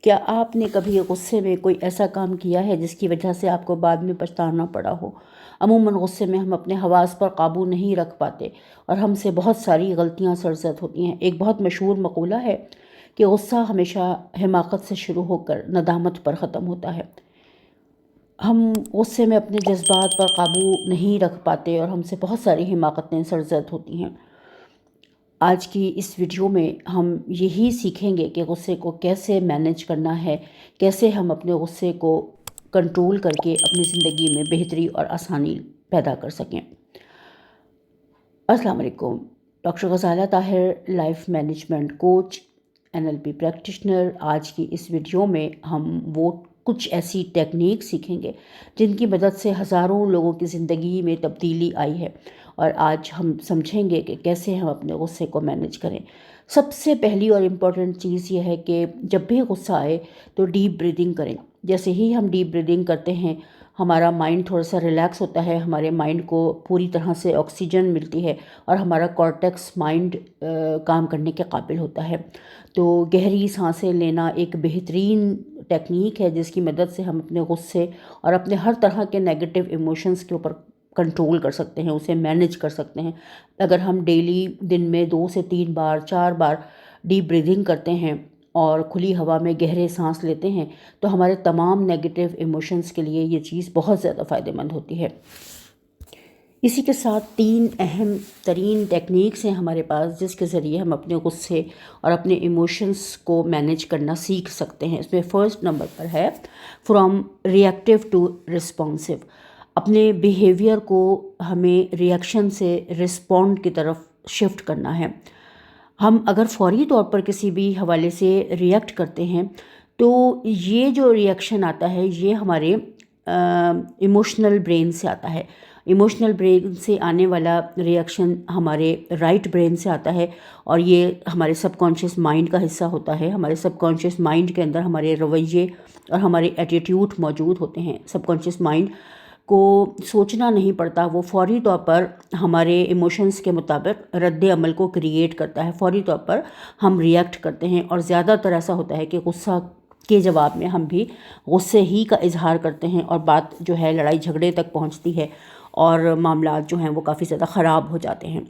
کیا آپ نے کبھی غصے میں کوئی ایسا کام کیا ہے جس کی وجہ سے آپ کو بعد میں پچھتانا پڑا ہو؟ عموماً غصے میں ہم اپنے حواس پر قابو نہیں رکھ پاتے اور ہم سے بہت ساری غلطیاں سرزد ہوتی ہیں۔ ایک بہت مشہور مقولہ ہے کہ غصہ ہمیشہ حماقت سے شروع ہو کر ندامت پر ختم ہوتا ہے۔ ہم غصے میں اپنے جذبات پر قابو نہیں رکھ پاتے اور ہم سے بہت ساری حماقتیں سرزد ہوتی ہیں۔ آج کی اس ویڈیو میں ہم یہی سیکھیں گے کہ غصے کو کیسے مینیج کرنا ہے، کیسے ہم اپنے غصے کو کنٹرول کر کے اپنی زندگی میں بہتری اور آسانی پیدا کر سکیں۔ السلام علیکم، doctor Ghazala Tahir, life management coach, NLP practitioner. آج کی اس ویڈیو میں ہم وہ کچھ ایسی ٹیکنیک سیکھیں گے جن کی مدد سے ہزاروں لوگوں کی زندگی میں تبدیلی آئی ہے، اور آج ہم سمجھیں گے کہ کیسے ہم اپنے غصے کو مینیج کریں۔ سب سے پہلی اور امپورٹنٹ چیز یہ ہے کہ جب بھی غصہ آئے تو ڈیپ بریدنگ کریں۔ جیسے ہی ہم ڈیپ بریدنگ کرتے ہیں ہمارا مائنڈ تھوڑا سا ریلیکس ہوتا ہے، ہمارے مائنڈ کو پوری طرح سے آکسیجن ملتی ہے اور ہمارا کارٹیکس مائنڈ کام کرنے کے قابل ہوتا ہے۔ تو گہری سانسیں لینا ایک بہترین ٹیکنیک ہے جس کی مدد سے ہم اپنے غصے اور اپنے ہر طرح کے نیگیٹو ایموشنز کے اوپر کنٹرول کر سکتے ہیں، اسے مینیج کر سکتے ہیں۔ اگر ہم ڈیلی دن میں 2 سے 3 بار 4 بار ڈیپ بریدنگ کرتے ہیں اور کھلی ہوا میں گہرے سانس لیتے ہیں تو ہمارے تمام نیگیٹو ایموشنز کے لیے یہ چیز بہت زیادہ فائدہ مند ہوتی ہے۔ اسی کے ساتھ 3 اہم ترین ٹیکنیکس ہیں ہمارے پاس جس کے ذریعے ہم اپنے غصے اور اپنے ایموشنز کو مینیج کرنا سیکھ سکتے ہیں۔ اس میں فرسٹ نمبر پر ہے فرام ریئیکٹیو ٹو رسپانسو۔ اپنے بیہیویئر کو ہمیں ریئیکشن سے رسپونڈ کی طرف شفٹ کرنا ہے۔ ہم اگر فوری طور پر کسی بھی حوالے سے ریئیکٹ کرتے ہیں تو یہ جو ریئیکشن آتا ہے یہ ہمارے ایموشنل برین سے آتا ہے۔ ایموشنل برین سے آنے والا ریئیکشن ہمارے رائٹ برین سے آتا ہے اور یہ ہمارے سب کانشیس مائنڈ کا حصہ ہوتا ہے۔ ہمارے سب کانشیس مائنڈ کے اندر ہمارے رویے اور ہمارے ایٹیٹیوڈ موجود ہوتے ہیں۔ سب کانشیس مائنڈ کو سوچنا نہیں پڑتا، وہ فوری طور پر ہمارے ایموشنز کے مطابق رد عمل کو کریٹ کرتا ہے، فوری طور پر ہم ریئیکٹ کرتے ہیں۔ اور زیادہ تر ایسا ہوتا ہے کہ غصہ کے جواب میں ہم بھی غصے ہی کا اظہار کرتے ہیں اور بات جو ہے لڑائی جھگڑے تک پہنچتی ہے اور معاملات جو ہیں وہ کافی زیادہ خراب ہو جاتے ہیں۔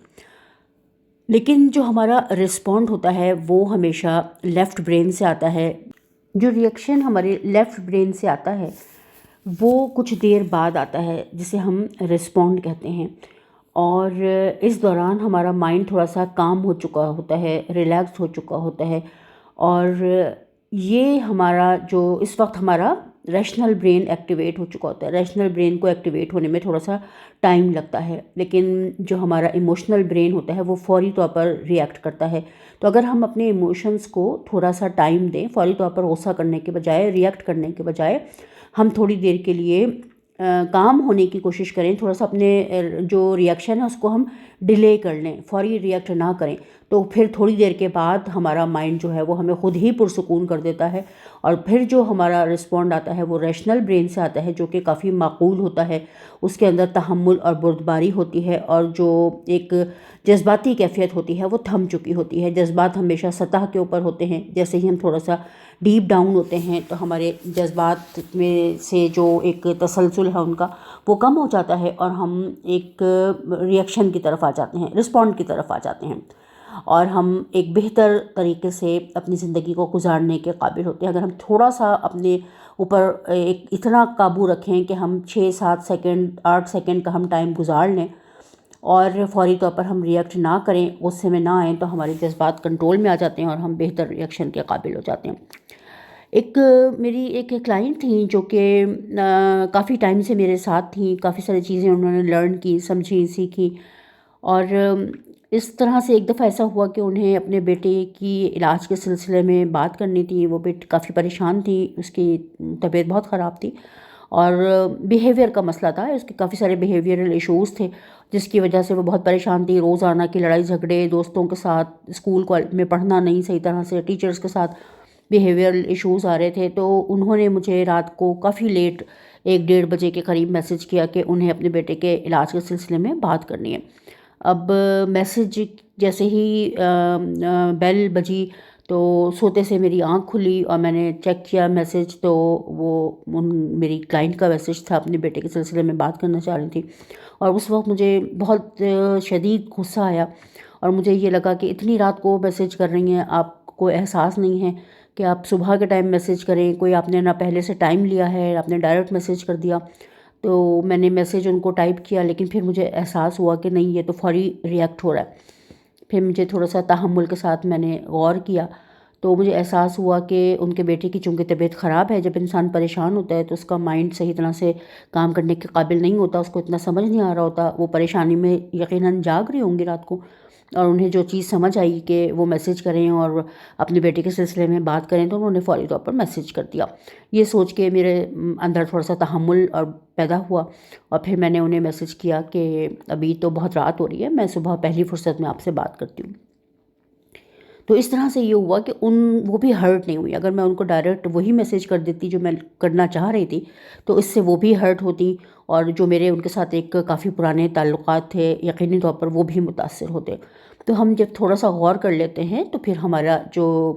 لیکن جو ہمارا رسپونڈ ہوتا ہے وہ ہمیشہ لیفٹ برین سے آتا ہے۔ جو ریئیکشن ہمارے لیفٹ برین سے آتا ہے وہ کچھ دیر بعد آتا ہے جسے ہم رسپونڈ کہتے ہیں، اور اس دوران ہمارا مائنڈ تھوڑا سا کام ہو چکا ہوتا ہے، ریلیکس ہو چکا ہوتا ہے، اور یہ ہمارا جو اس وقت ہمارا ریشنل برین ایکٹیویٹ ہو چکا ہوتا ہے۔ ریشنل برین کو ایکٹیویٹ ہونے میں تھوڑا سا ٹائم لگتا ہے، لیکن جو ہمارا ایموشنل برین ہوتا ہے وہ فوری طور پر ریئیکٹ کرتا ہے۔ تو اگر ہم اپنے ایموشنز کو تھوڑا سا ٹائم دیں، فوری طور پر غصہ کرنے کے بجائے، ریئیکٹ کرنے کے بجائے ہم تھوڑی دیر کے لیے کام ہونے کی کوشش کریں، تھوڑا سا اپنے جو ریئیکشن ہے اس کو ہم ڈیلے کر لیں، فوری ریئیکٹ نہ کریں، تو پھر تھوڑی دیر کے بعد ہمارا مائنڈ جو ہے وہ ہمیں خود ہی پرسکون کر دیتا ہے، اور پھر جو ہمارا رسپونڈ آتا ہے وہ ریشنل برین سے آتا ہے جو کہ کافی معقول ہوتا ہے، اس کے اندر تحمل اور بردباری ہوتی ہے، اور جو ایک جذباتی کیفیت ہوتی ہے وہ تھم چکی ہوتی ہے۔ جذبات ہمیشہ سطح کے اوپر ہوتے ہیں، جیسے ہی ہم تھوڑا سا ڈیپ ڈاؤن ہوتے ہیں تو ہمارے جذبات میں سے جو ایک تسلسل ہے ان کا وہ کم ہو جاتا ہے اور ہم ایک ریئیکشن کی طرف آ جاتے ہیں، رسپونڈ کی طرف آ جاتے ہیں، اور ہم ایک بہتر طریقے سے اپنی زندگی کو گزارنے کے قابل ہوتے ہیں۔ اگر ہم تھوڑا سا اپنے اوپر ایک اتنا قابو رکھیں کہ ہم 6-7 سیکنڈ 8 سیکنڈ کا ہم ٹائم گزار لیں اور فوری طور پر ہم ریئیکٹ نہ کریں، غصے میں نہ آئیں، تو ہمارے جذبات کنٹرول میں آ جاتے ہیں اور ہم بہتر ریئیکشن کے قابل ہو جاتے ہیں۔ میری ایک کلائنٹ تھیں جو کہ کافی ٹائم سے میرے ساتھ تھیں، کافی ساری چیزیں انہوں نے لرن کی، سمجھی، سیکھی، اور اس طرح سے ایک دفعہ ایسا ہوا کہ انہیں اپنے بیٹے کی علاج کے سلسلے میں بات کرنی تھی۔ وہ بیٹی کافی پریشان تھی، اس کی طبیعت بہت خراب تھی اور بیہیویئر کا مسئلہ تھا، اس کے کافی سارے بیہیویئرل ایشوز تھے جس کی وجہ سے وہ بہت پریشان تھی۔ روزانہ کی لڑائی جھگڑے، دوستوں کے ساتھ اسکول میں پڑھنا نہیں صحیح طرح سے، ٹیچرز کے ساتھ بیہیویئرل ایشوز آ رہے تھے۔ تو انہوں نے مجھے رات کو کافی لیٹ 1-1:30 بجے کے قریب میسج کیا کہ انہیں اپنے بیٹے کے علاج کے سلسلے میں بات کرنی ہے۔ اب میسج جیسے ہی بیل بجی تو سوتے سے میری آنکھ کھلی اور میں نے چیک کیا میسیج، تو وہ میری کلائنٹ کا میسیج تھا، اپنے بیٹے کے سلسلے میں بات کرنا چاہ رہی تھی، اور اس وقت مجھے بہت شدید غصہ آیا، اور مجھے یہ لگا کہ اتنی رات کو میسیج کر رہی ہیں، آپ کو احساس نہیں ہے کہ آپ صبح کے ٹائم میسیج کریں، کوئی آپ نے نہ پہلے سے ٹائم لیا ہے، آپ نے ڈائریکٹ میسیج کر دیا۔ تو میں نے میسیج ان کو ٹائپ کیا، لیکن پھر مجھے احساس ہوا کہ نہیں، یہ تو فوری ریئیکٹ ہو رہا ہے۔ پھر مجھے تھوڑا سا تحمل کے ساتھ میں نے غور کیا، تو مجھے احساس ہوا کہ ان کے بیٹے کی چونکہ طبیعت خراب ہے، جب انسان پریشان ہوتا ہے تو اس کا مائنڈ صحیح طرح سے کام کرنے کے قابل نہیں ہوتا، اس کو اتنا سمجھ نہیں آ رہا ہوتا، وہ پریشانی میں یقیناً جاگ رہی ہوں گی رات کو، اور انہیں جو چیز سمجھ آئی کہ وہ میسیج کریں اور اپنے بیٹے کے سلسلے میں بات کریں، تو انہوں نے فوری طور پر میسیج کر دیا۔ یہ سوچ کے میرے اندر تھوڑا سا تحمل اور پیدا ہوا، اور پھر میں نے انہیں میسیج کیا کہ ابھی تو بہت رات ہو رہی ہے، میں صبح پہلی فرصت میں آپ سے بات کرتی ہوں۔ تو اس طرح سے یہ ہوا کہ وہ بھی ہرٹ نہیں ہوئی۔ اگر میں ان کو ڈائریکٹ وہی میسیج کر دیتی جو میں کرنا چاہ رہی تھی، تو اس سے وہ بھی ہرٹ ہوتی، اور جو میرے ان کے ساتھ ایک کافی پرانے تعلقات تھے، یقینی طور پر وہ بھی متاثر ہوتے۔ تو ہم جب تھوڑا سا غور کر لیتے ہیں تو پھر ہمارا جو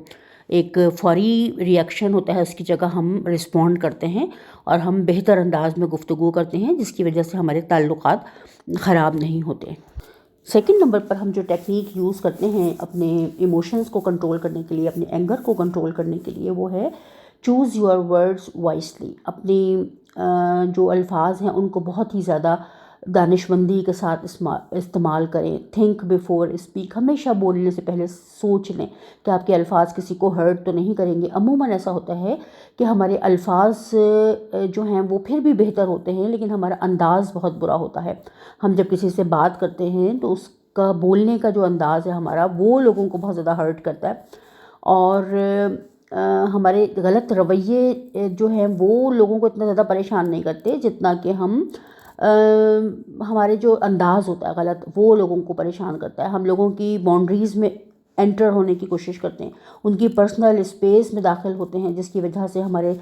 ایک فوری ریئیکشن ہوتا ہے، اس کی جگہ ہم رسپونڈ کرتے ہیں، اور ہم بہتر انداز میں گفتگو کرتے ہیں، جس کی وجہ سے ہمارے تعلقات خراب نہیں ہوتے۔ سیکنڈ نمبر پر ہم جو ٹیکنیک یوز کرتے ہیں اپنے ایموشنز کو کنٹرول کرنے کے لیے، اپنے اینگر کو کنٹرول کرنے کے لیے، وہ ہے چوز یور ورڈز وائسلی۔ اپنی جو الفاظ ہیں ان کو بہت ہی زیادہ دانشمندی کے ساتھ استعمال کریں۔ تھنک بیفور اسپیک، ہمیشہ بولنے سے پہلے سوچ لیں کہ آپ کے الفاظ کسی کو ہرٹ تو نہیں کریں گے۔ عموماً ایسا ہوتا ہے کہ ہمارے الفاظ جو ہیں وہ پھر بھی بہتر ہوتے ہیں، لیکن ہمارا انداز بہت برا ہوتا ہے۔ ہم جب کسی سے بات کرتے ہیں تو اس کا بولنے کا جو انداز ہے ہمارا، وہ لوگوں کو بہت زیادہ ہرٹ کرتا ہے، اور ہمارے غلط رویے جو ہیں وہ لوگوں کو اتنا زیادہ پریشان نہیں کرتے جتنا کہ ہمارے جو انداز ہوتا ہے غلط، وہ لوگوں کو پریشان کرتا ہے۔ ہم لوگوں کی باؤنڈریز میں انٹر ہونے کی کوشش کرتے ہیں، ان کی پرسنل اسپیس میں داخل ہوتے ہیں، جس کی وجہ سے ہمارے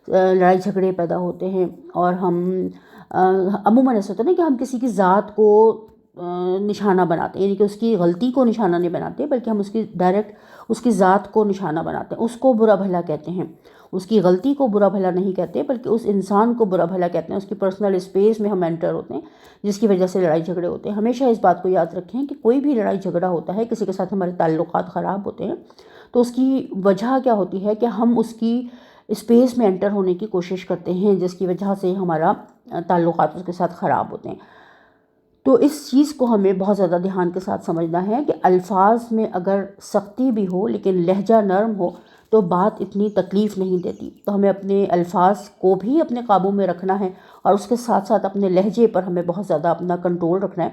لڑائی جھگڑے پیدا ہوتے ہیں، اور ہم عموماً ایسا ہوتا ہے نا کہ ہم کسی کی ذات کو نشانہ بناتے ہیں، یعنی کہ اس کی غلطی کو نشانہ نہیں بناتے، بلکہ ہم اس کی ذات کو نشانہ بناتے ہیں، اس کو برا بھلا کہتے ہیں، اس کی غلطی کو برا بھلا نہیں کہتے، بلکہ اس انسان کو برا بھلا کہتے ہیں، اس کی پرسنل اسپیس میں ہم انٹر ہوتے ہیں، جس کی وجہ سے لڑائی جھگڑے ہوتے ہیں۔ ہمیشہ اس بات کو یاد رکھیں کہ کوئی بھی لڑائی جھگڑا ہوتا ہے، کسی کے ساتھ ہمارے تعلقات خراب ہوتے ہیں، تو اس کی وجہ کیا ہوتی ہے کہ ہم اس کی اسپیس میں انٹر ہونے کی کوشش کرتے ہیں، جس کی وجہ سے ہمارا تعلقات اس کے ساتھ خراب ہوتے ہیں۔ تو اس چیز کو ہمیں بہت زیادہ دھیان کے ساتھ سمجھنا ہے کہ الفاظ میں اگر سختی بھی ہو لیکن لہجہ نرم ہو تو بات اتنی تکلیف نہیں دیتی۔ تو ہمیں اپنے الفاظ کو بھی اپنے قابو میں رکھنا ہے، اور اس کے ساتھ ساتھ اپنے لہجے پر ہمیں بہت زیادہ اپنا کنٹرول رکھنا ہے،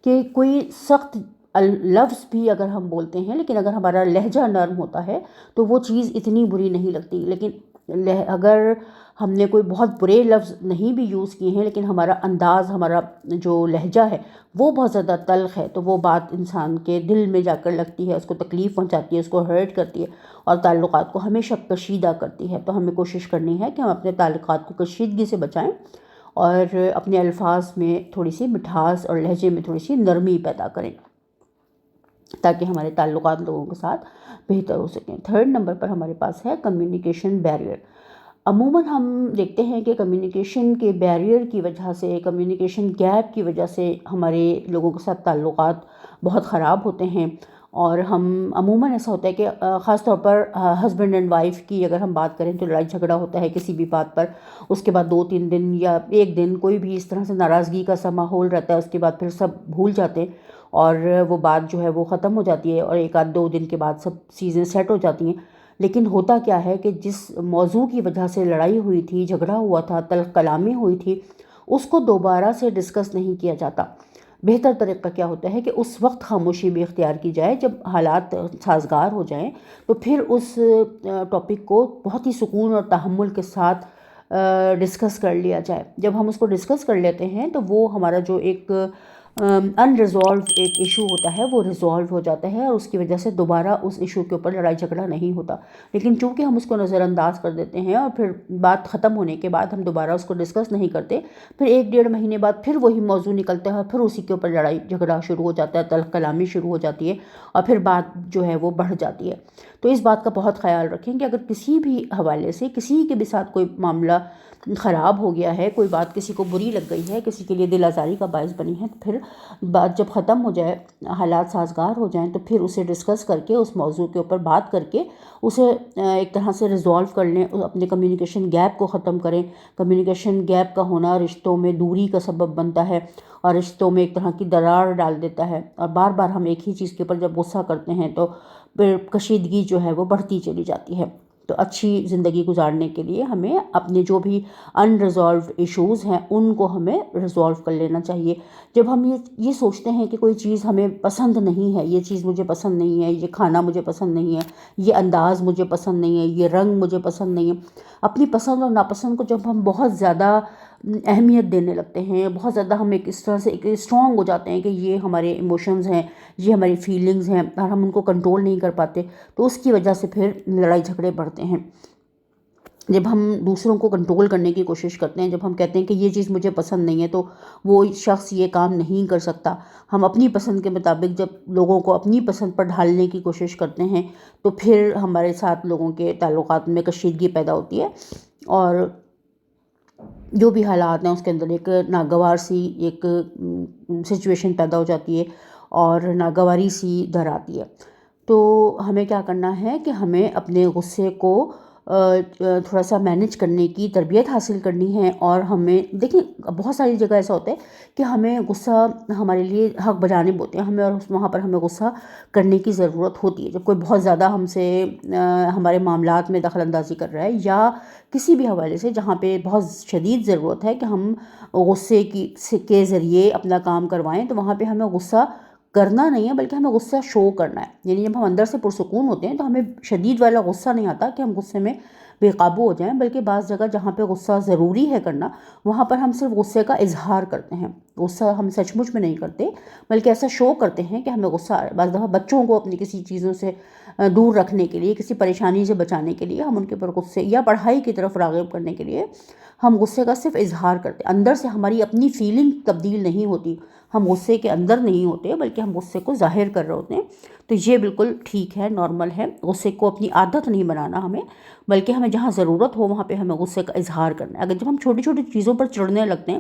کہ کوئی سخت لفظ بھی اگر ہم بولتے ہیں لیکن اگر ہمارا لہجہ نرم ہوتا ہے تو وہ چیز اتنی بری نہیں لگتی، لیکن اگر ہم نے کوئی بہت برے لفظ نہیں بھی یوز کیے ہیں لیکن ہمارا انداز، ہمارا جو لہجہ ہے وہ بہت زیادہ تلخ ہے، تو وہ بات انسان کے دل میں جا کر لگتی ہے، اس کو تکلیف پہنچاتی ہے، اس کو ہرٹ کرتی ہے، اور تعلقات کو ہمیشہ کشیدہ کرتی ہے۔ تو ہمیں کوشش کرنی ہے کہ ہم اپنے تعلقات کو کشیدگی سے بچائیں، اور اپنے الفاظ میں تھوڑی سی مٹھاس اور لہجے میں تھوڑی سی نرمی پیدا کریں، تاکہ ہمارے تعلقات لوگوں کے ساتھ بہتر ہو سکیں۔ تھرڈ نمبر پر ہمارے پاس ہے کمیونیکیشن بیریئر۔ عموماً ہم دیکھتے ہیں کہ کمیونیکیشن کے بیریئر کی وجہ سے، کمیونیکیشن گیپ کی وجہ سے ہمارے لوگوں کے ساتھ تعلقات بہت خراب ہوتے ہیں، اور ہم عموماً ایسا ہوتا ہے کہ خاص طور پر ہسبینڈ اینڈ وائف کی اگر ہم بات کریں تو لڑائی جھگڑا ہوتا ہے کسی بھی بات پر، اس کے بعد 2-3 دن یا 1 دن کوئی بھی اس طرح سے ناراضگی کا سا ماحول رہتا ہے، اس کے بعد پھر سب بھول جاتے ہیں، اور وہ بات جو ہے وہ ختم ہو جاتی ہے، اور 1-2 دن کے بعد سب چیزیں سیٹ ہو جاتی ہیں۔ لیکن ہوتا کیا ہے کہ جس موضوع کی وجہ سے لڑائی ہوئی تھی، جھگڑا ہوا تھا، تلخ کلامی ہوئی تھی، اس کو دوبارہ سے ڈسکس نہیں کیا جاتا۔ بہتر طریقہ کیا ہوتا ہے کہ اس وقت خاموشی بھی اختیار کی جائے جب حالات سازگار ہو جائیں، تو پھر اس ٹاپک کو بہت ہی سکون اور تحمل کے ساتھ ڈسکس کر لیا جائے۔ جب ہم اس کو ڈسکس کر لیتے ہیں تو وہ ہمارا جو ایک انریزالو ایک ایشو ہوتا ہے وہ ریزالو ہو جاتا ہے اور اس کی وجہ سے دوبارہ اس ایشو کے اوپر لڑائی جھگڑا نہیں ہوتا. لیکن چونکہ ہم اس کو نظر انداز کر دیتے ہیں اور پھر بات ختم ہونے کے بعد ہم دوبارہ اس کو ڈسکس نہیں کرتے، پھر 1-1.5 مہینے بعد پھر وہی موضوع نکلتا ہے، پھر اسی کے اوپر لڑائی جھگڑا شروع ہو جاتا ہے، تلخ کلامی شروع ہو جاتی ہے اور پھر بات جو ہے وہ بڑھ جاتی ہے. تو اس بات کا بہت خیال رکھیں کہ اگر کسی بھی حوالے سے کسی کے بھی ساتھ کوئی معاملہ خراب ہو گیا ہے، کوئی بات کسی کو بری لگ گئی ہے، کسی کے لیے دل آزاری کا باعث بنی ہے، تو پھر بات جب ختم ہو جائے، حالات سازگار ہو جائیں، تو پھر اسے ڈسکس کر کے اس موضوع کے اوپر بات کر کے اسے ایک طرح سے ریزالو کر لیں، اپنے کمیونیکیشن گیپ کو ختم کریں. کمیونیکیشن گیپ کا ہونا رشتوں میں دوری کا سبب بنتا ہے اور رشتوں میں ایک طرح کی درار ڈال دیتا ہے، اور بار بار ہم ایک ہی چیز کے اوپر جب غصہ کرتے ہیں تو پھر کشیدگی جو ہے وہ بڑھتی چلی جاتی ہے. تو اچھی زندگی گزارنے کے لیے ہمیں اپنے جو بھی انریزالوڈ ایشوز ہیں ان کو ہمیں ریزالو کر لینا چاہیے. جب ہم یہ سوچتے ہیں کہ کوئی چیز ہمیں پسند نہیں ہے، یہ چیز مجھے پسند نہیں ہے، یہ کھانا مجھے پسند نہیں ہے، یہ انداز مجھے پسند نہیں ہے، یہ رنگ مجھے پسند نہیں ہے، اپنی پسند اور ناپسند کو جب ہم بہت زیادہ اہمیت دینے لگتے ہیں، بہت زیادہ ہم ایک اس طرح سے ایک اسٹرانگ ہو جاتے ہیں کہ یہ ہمارے ایموشنز ہیں، یہ ہماری فیلنگز ہیں اور ہم ان کو کنٹرول نہیں کر پاتے، تو اس کی وجہ سے پھر لڑائی جھگڑے بڑھتے ہیں. جب ہم دوسروں کو کنٹرول کرنے کی کوشش کرتے ہیں، جب ہم کہتے ہیں کہ یہ چیز مجھے پسند نہیں ہے تو وہ شخص یہ کام نہیں کر سکتا، ہم اپنی پسند کے مطابق جب لوگوں کو اپنی پسند پر ڈھالنے کی کوشش کرتے ہیں تو پھر ہمارے ساتھ لوگوں کے تعلقات میں کشیدگی پیدا ہوتی ہے اور جو بھی حالات ہیں اس کے اندر ایک ناگوار سی ایک سچویشن پیدا ہو جاتی ہے اور ناگواری سی در آتی ہے. تو ہمیں کیا کرنا ہے کہ ہمیں اپنے غصے کو تھوڑا سا مینیج کرنے کی تربیت حاصل کرنی ہے. اور ہمیں دیکھیں بہت ساری جگہ ایسا ہوتا ہے کہ ہمیں غصہ ہمارے لیے حق بجانب ہوتے ہیں، ہمیں اور وہاں پر ہمیں غصہ کرنے کی ضرورت ہوتی ہے. جب کوئی بہت زیادہ ہم سے ہمارے معاملات میں دخل اندازی کر رہا ہے یا کسی بھی حوالے سے جہاں پہ بہت شدید ضرورت ہے کہ ہم غصے کے ذریعے اپنا کام کروائیں، تو وہاں پہ ہمیں غصہ کرنا نہیں ہے بلکہ ہمیں غصہ شو کرنا ہے. یعنی جب ہم اندر سے پرسکون ہوتے ہیں تو ہمیں شدید والا غصہ نہیں آتا کہ ہم غصے میں بے قابو ہو جائیں، بلکہ بعض جگہ جہاں پہ غصہ ضروری ہے کرنا وہاں پر ہم صرف غصے کا اظہار کرتے ہیں. غصہ ہم سچ مچ میں نہیں کرتے بلکہ ایسا شو کرتے ہیں کہ ہمیں غصہ آ رہا ہے. بعض دفعہ بچوں کو اپنی کسی چیزوں سے دور رکھنے کے لیے، کسی پریشانی سے بچانے کے لیے ہم ان کے اوپر غصے یا پڑھائی کی طرف راغب کرنے کے لیے ہم غصے کا صرف اظہار کرتے ہیں. اندر سے ہماری اپنی فیلنگ تبدیل نہیں ہوتی، ہم غصے کے اندر نہیں ہوتے بلکہ ہم غصے کو ظاہر کر رہے ہوتے ہیں. تو یہ بالکل ٹھیک ہے، نارمل ہے. غصے کو اپنی عادت نہیں بنانا ہمیں، بلکہ ہمیں جہاں ضرورت ہو وہاں پہ ہمیں غصے کا اظہار کرنا ہے. اگر جب ہم چھوٹی چھوٹی چیزوں پر چڑھنے لگتے ہیں،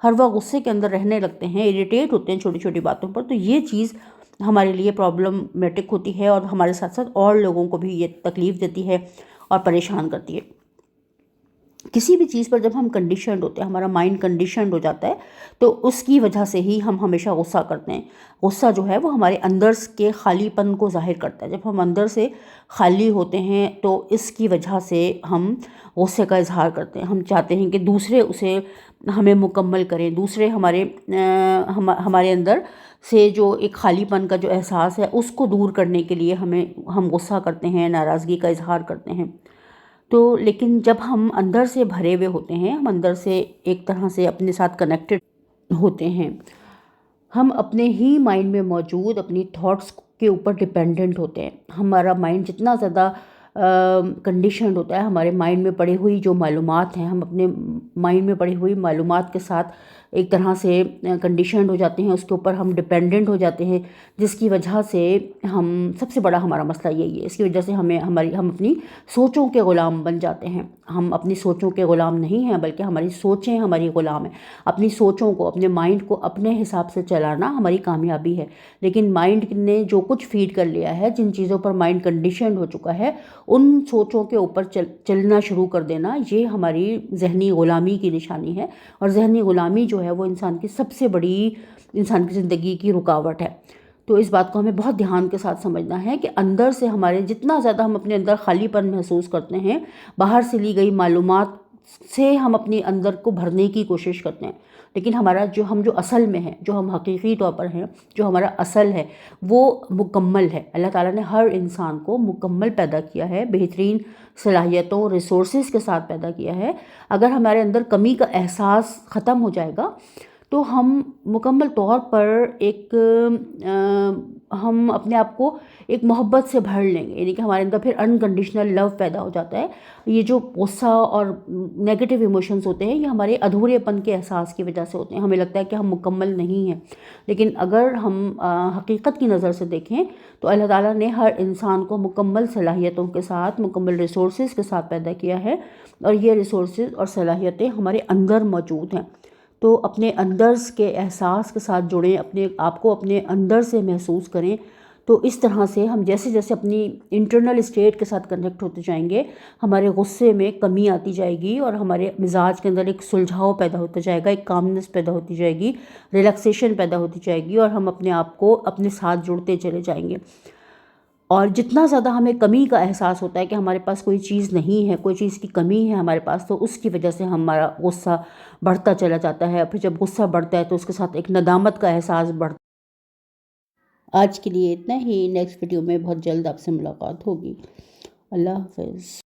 ہر وقت غصے کے اندر رہنے لگتے ہیں، اریٹیٹ ہوتے ہیں چھوٹی چھوٹی باتوں پر، تو یہ چیز ہمارے لیے پرابلممیٹک ہوتی ہے اور ہمارے ساتھ ساتھ اور لوگوں کو بھی یہ تکلیف دیتی ہے اور پریشان کرتی ہے. کسی بھی چیز پر جب ہم کنڈیشنڈ ہوتے ہیں، ہمارا مائنڈ کنڈیشنڈ ہو جاتا ہے، تو اس کی وجہ سے ہی ہم ہمیشہ غصہ کرتے ہیں. غصہ جو ہے وہ ہمارے اندر کے خالی پن کو ظاہر کرتا ہے. جب ہم اندر سے خالی ہوتے ہیں تو اس کی وجہ سے ہم غصے کا اظہار کرتے ہیں. ہم چاہتے ہیں کہ دوسرے اسے ہمیں مکمل کریں، دوسرے ہمارے اندر سے جو ایک خالی پن کا جو احساس ہے اس کو دور کرنے کے لیے ہم غصہ کرتے ہیں، ناراضگی کا اظہار کرتے ہیں. تو لیکن جب ہم اندر سے بھرے ہوئے ہوتے ہیں، ہم اندر سے ایک طرح سے اپنے ساتھ کنیکٹڈ ہوتے ہیں، ہم اپنے ہی مائنڈ میں موجود اپنی تھاٹس کے اوپر ڈیپینڈنٹ ہوتے ہیں. ہمارا مائنڈ جتنا زیادہ کنڈیشنڈ ہوتا ہے، ہمارے مائنڈ میں پڑی ہوئی جو معلومات ہیں، ہم اپنے مائنڈ میں پڑی ہوئی معلومات کے ساتھ ایک طرح سے کنڈیشنڈ ہو جاتے ہیں، اس کے اوپر ہم ڈیپینڈنٹ ہو جاتے ہیں، جس کی وجہ سے ہم سب سے بڑا ہمارا مسئلہ یہی ہے. اس کی وجہ سے ہم اپنی سوچوں کے غلام بن جاتے ہیں. ہم اپنی سوچوں کے غلام نہیں ہیں بلکہ ہماری سوچیں ہماری غلام ہیں. اپنی سوچوں کو، اپنے مائنڈ کو اپنے حساب سے چلانا ہماری کامیابی ہے. لیکن مائنڈ نے جو کچھ فیڈ کر لیا ہے، جن چیزوں پر مائنڈ کنڈیشنڈ ہو چکا ہے، ان سوچوں کے اوپر چلنا شروع کر دینا، یہ ہماری ذہنی غلامی کی نشانی ہے. اور ذہنی غلامی جو ہے وہ انسان کی سب سے بڑی انسان کی زندگی کی رکاوٹ ہے. تو اس بات کو ہمیں بہت دھیان کے ساتھ سمجھنا ہے کہ اندر سے ہمارے جتنا زیادہ ہم اپنے اندر خالی پن محسوس کرتے ہیں، باہر سے لی گئی معلومات سے ہم اپنے اندر کو بھرنے کی کوشش کرتے ہیں. لیکن ہمارا جو اصل میں ہے، جو ہم حقیقی طور پر ہیں، جو ہمارا اصل ہے وہ مکمل ہے. اللہ تعالیٰ نے ہر انسان کو مکمل پیدا کیا ہے، بہترین صلاحیتوں، ریسورسز کے ساتھ پیدا کیا ہے. اگر ہمارے اندر کمی کا احساس ختم ہو جائے گا تو ہم مکمل طور پر ایک ہم اپنے آپ کو ایک محبت سے بھر لیں گے، یعنی کہ ہمارے اندر پھر انکنڈیشنل لو پیدا ہو جاتا ہے۔ یہ جو غصہ اور نیگیٹو ایموشنز ہوتے ہیں، یہ ہمارے ادھورے پن کے احساس کی وجہ سے ہوتے ہیں، ہمیں لگتا ہے کہ ہم مکمل نہیں ہیں۔ لیکن اگر ہم حقیقت کی نظر سے دیکھیں تو اللہ تعالیٰ نے ہر انسان کو مکمل صلاحیتوں کے ساتھ، مکمل ریسورسز کے ساتھ پیدا کیا ہے، اور یہ ریسورسز اور صلاحیتیں ہمارے اندر موجود ہیں۔ تو اپنے اندر کے احساس کے ساتھ جڑیں، اپنے آپ کو اپنے اندر سے محسوس کریں، تو اس طرح سے ہم جیسے جیسے اپنی انٹرنل اسٹیٹ کے ساتھ کنیکٹ ہوتے جائیں گے، ہمارے غصے میں کمی آتی جائے گی، اور ہمارے مزاج کے اندر ایک سلجھاؤ پیدا ہوتا جائے گا، ایک کامنس پیدا ہوتی جائے گی، ریلیکسیشن پیدا ہوتی جائے گی، اور ہم اپنے آپ کو اپنے ساتھ جڑتے چلے جائیں گے۔ اور جتنا زیادہ ہمیں کمی کا احساس ہوتا ہے کہ ہمارے پاس کوئی چیز نہیں ہے، کوئی چیز کی کمی ہے ہمارے پاس، تو اس کی وجہ سے ہمارا غصہ بڑھتا چلا جاتا ہے۔ پھر جب غصہ بڑھتا ہے تو اس کے ساتھ ایک ندامت کا احساس بڑھتا ہے۔ آج کے لیے اتنا ہی، نیکسٹ ویڈیو میں بہت جلد آپ سے ملاقات ہوگی۔ اللہ حافظ۔